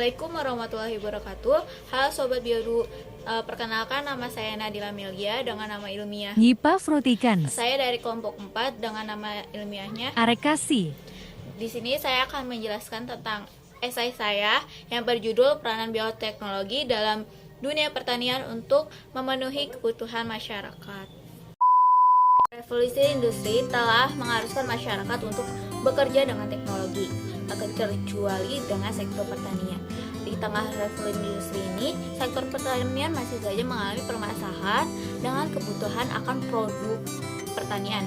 Assalamualaikum warahmatullahi wabarakatuh. Halo Sobat Biodu, perkenalkan nama saya Nadila Melia dengan nama ilmiah Nyipa Frutikans. saya dari kelompok 4 dengan nama ilmiahnya. Arekasi. Di sini saya akan menjelaskan tentang esai saya yang berjudul Peranan Bioteknologi dalam Dunia Pertanian untuk Memenuhi Kebutuhan Masyarakat. Revolusi industri telah mengharuskan masyarakat untuk bekerja dengan teknologi, tak terkecuali dengan sektor pertanian. Di tengah revolusi industri ini, sektor pertanian masih saja mengalami permasalahan dengan kebutuhan akan produk pertanian.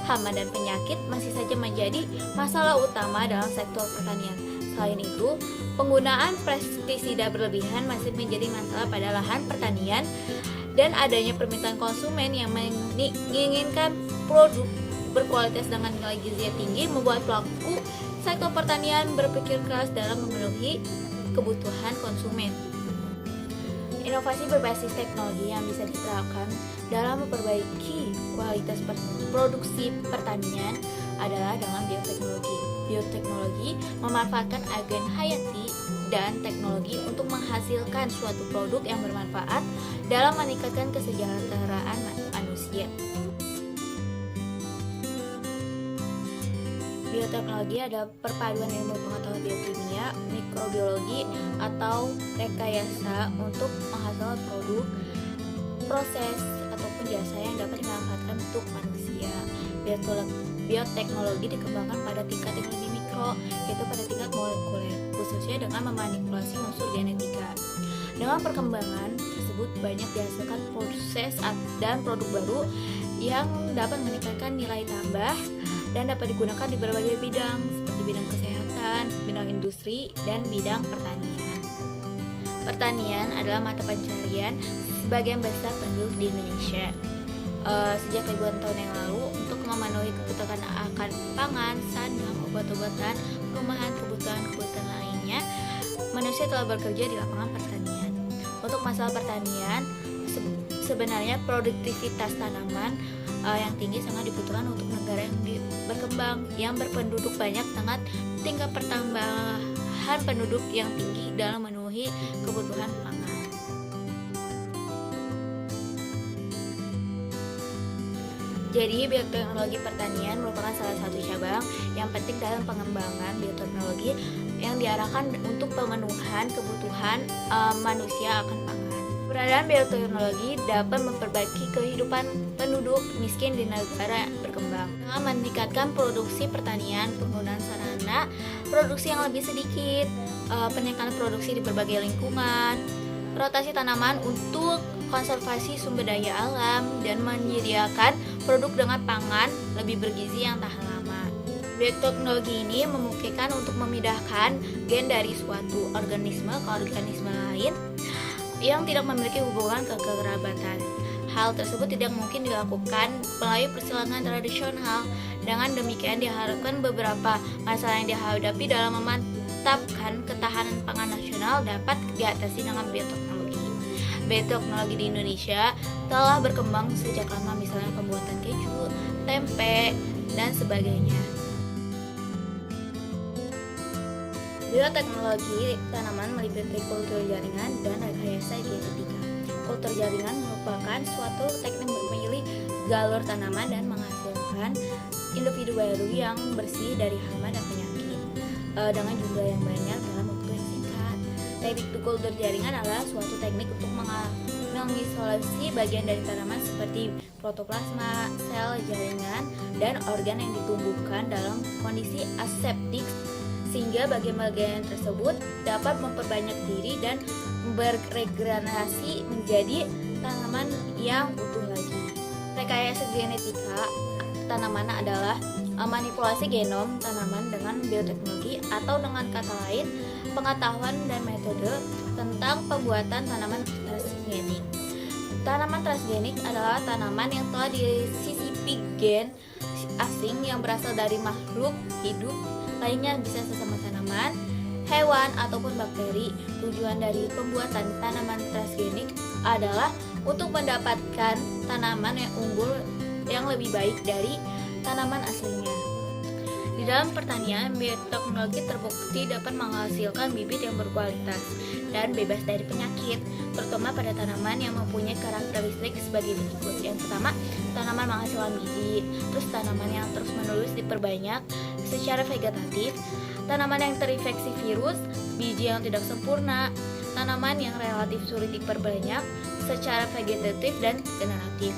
Hama dan penyakit masih saja menjadi masalah utama dalam sektor pertanian. Selain itu, penggunaan pestisida berlebihan masih menjadi masalah pada lahan pertanian dan adanya permintaan konsumen yang menginginkan produk berkualitas dengan nilai gizi tinggi membuat pelaku sektor pertanian berpikir keras dalam memenuhi kebutuhan konsumen. Inovasi berbasis teknologi yang bisa diterapkan dalam memperbaiki kualitas produksi pertanian adalah dengan bioteknologi. Bioteknologi memanfaatkan agen hayati dan teknologi untuk menghasilkan suatu produk yang bermanfaat dalam meningkatkan kesejahteraan manusia. Bioteknologi adalah perpaduan ilmu pengetahuan biokimia, mikrobiologi, atau rekayasa untuk menghasilkan produk, proses, ataupun jasa yang dapat dimanfaatkan untuk manusia. Bioteknologi dikembangkan pada tingkat yang lebih mikro, yaitu pada tingkat molekuler, khususnya dengan memanipulasi unsur genetika. Dengan perkembangan tersebut banyak dihasilkan proses dan produk baru yang dapat meningkatkan nilai tambah dan dapat digunakan di berbagai bidang seperti bidang kesehatan, bidang industri, dan bidang pertanian. Pertanian adalah mata pencarian sebagian besar penduduk di Indonesia. Sejak ribuan tahun yang lalu, untuk memenuhi kebutuhan akan pangan, sandang, obat-obatan, perumahan, kebutuhan lainnya, manusia telah bekerja di lapangan pertanian. Untuk masalah pertanian, sebenarnya produktivitas tanaman yang tinggi sangat dibutuhkan untuk negara yang berkembang, yang berpenduduk banyak dengan tingkat pertambahan penduduk yang tinggi dalam memenuhi kebutuhan pangan. Jadi, bioteknologi pertanian merupakan salah satu cabang yang penting dalam pengembangan bioteknologi yang diarahkan untuk pemenuhan kebutuhan manusia akan pangan. Keberadaan bioteknologi dapat memperbaiki kehidupan penduduk miskin di negara berkembang dengan meningkatkan produksi pertanian, penggunaan sarana produksi yang lebih sedikit, peningkatan produksi di berbagai lingkungan, rotasi tanaman untuk konservasi sumber daya alam, dan menyediakan produk dengan pangan lebih bergizi yang tahan lama. Bioteknologi ini memungkinkan untuk memindahkan gen dari suatu organisme ke organisme lain yang tidak memiliki hubungan kekerabatan. Hal tersebut tidak mungkin dilakukan melalui persilangan tradisional. Dengan demikian diharapkan beberapa masalah yang dihadapi dalam memantapkan ketahanan pangan nasional dapat diatasi dengan bioteknologi. Bioteknologi di Indonesia telah berkembang sejak lama, misalnya pembuatan keju, tempe, dan sebagainya. Bioteknologi tanaman meliputi kultur jaringan dan rekayasa genetika. Kultur jaringan merupakan suatu teknik memilih galur tanaman dan menghasilkan individu baru yang bersih dari hama dan penyakit dengan jumlah yang banyak dalam waktu yang singkat. Teknik kultur jaringan adalah suatu teknik untuk mengisolasi bagian dari tanaman seperti protoplasma, sel jaringan, dan organ yang ditumbuhkan dalam kondisi aseptik, sehingga bagian-bagian tersebut dapat memperbanyak diri dan beregenerasi menjadi tanaman yang utuh lagi. Rekayasa genetika tanaman adalah manipulasi genom tanaman dengan bioteknologi, atau dengan kata lain, pengetahuan dan metode tentang pembuatan tanaman transgenik. Tanaman transgenik adalah tanaman yang telah disisipi gen asing yang berasal dari makhluk hidup lainnya, bisa sesama tanaman, hewan, ataupun bakteri. Tujuan dari pembuatan tanaman transgenik adalah untuk mendapatkan tanaman yang unggul yang lebih baik dari tanaman aslinya. Di dalam pertanian, bioteknologi terbukti dapat menghasilkan bibit yang berkualitas dan bebas dari penyakit, terutama pada tanaman yang mempunyai karakteristik sebagai berikut. Yang pertama, tanaman menghasilkan bibit, terus tanaman yang terus-menerus diperbanyak secara vegetatif, tanaman yang terinfeksi virus, biji yang tidak sempurna, tanaman yang relatif sulit diperbanyak secara vegetatif dan generatif,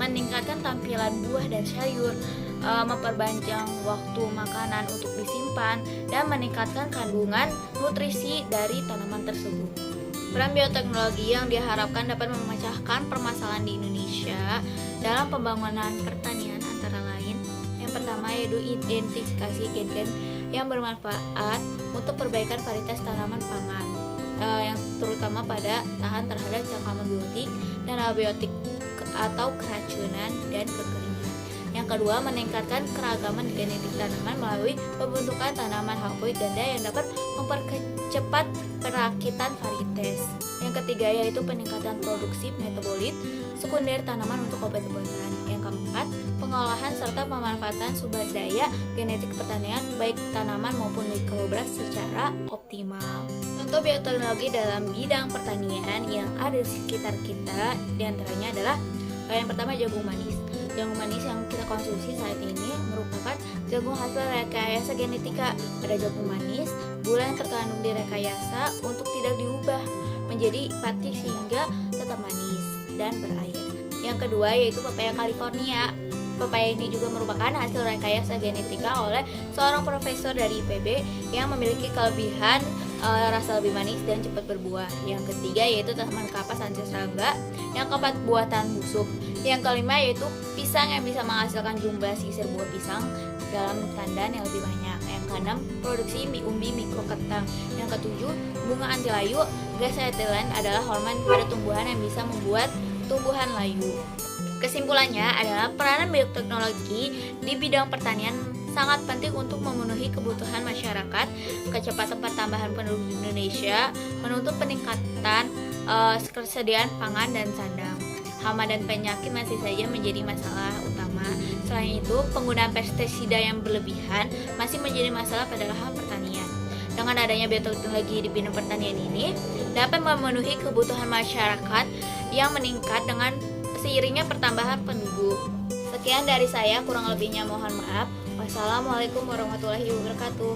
meningkatkan tampilan buah dan sayur, memperpanjang waktu makanan untuk disimpan, dan meningkatkan kandungan nutrisi dari tanaman tersebut. Peran bioteknologi yang diharapkan dapat memecahkan permasalahan di Indonesia dalam pembangunan pertanian antara lain. Yang pertama yaitu identifikasi gen-gen yang bermanfaat untuk perbaikan varietas tanaman pangan, yang terutama pada tahan terhadap cangkaman biotik dan abiotik atau keracunan dan kekeringan. Yang kedua, meningkatkan keragaman genetik tanaman melalui pembentukan tanaman haploid ganda yang dapat mempercepat perakitan varietas. Yang ketiga yaitu peningkatan produksi metabolit sekunder tanaman untuk obat-obatan. Yang keempat, pengolahan serta pemanfaatan sumber daya genetik pertanian baik tanaman maupun mikrobes secara optimal. Contoh bioteknologi dalam bidang pertanian yang ada di sekitar kita diantaranya adalah yang pertama jagung manis. Jagung manis yang kita konsumsi saat ini merupakan jagung hasil rekayasa genetika. Pada jagung manis, gula yang terkandung di rekayasa untuk tidak diubah menjadi pati sehingga tetap manis dan berair. Yang kedua yaitu pepaya California. Pepaya ini juga merupakan hasil rekayasa genetika oleh seorang profesor dari IPB yang memiliki kelebihan rasa lebih manis dan cepat berbuah. Yang ketiga yaitu tanaman kapas anjasrangga. Yang keempat buatan busuk. Yang kelima yaitu pisang yang bisa menghasilkan jumlah sisir buah pisang dalam tandan yang lebih banyak. Yang keenam produksi umbi mikrokentang. Yang ketujuh bunga anti layu. Gas etilen adalah hormon pada tumbuhan yang bisa membuat tumbuhan layu. Kesimpulannya adalah peranan bioteknologi di bidang pertanian sangat penting untuk memenuhi kebutuhan masyarakat, kecepatan pertambahan penduduk di Indonesia, menuntut peningkatan ketersediaan pangan dan sandang. Hama dan penyakit masih saja menjadi masalah utama. Selain itu, penggunaan pestisida yang berlebihan masih menjadi masalah pada lahan pertanian. Dengan adanya bioteknologi di bidang pertanian ini dapat memenuhi kebutuhan masyarakat yang meningkat dengan seiringnya pertambahan penduduk. Sekian dari saya, kurang lebihnya mohon maaf. Wassalamualaikum warahmatullahi wabarakatuh.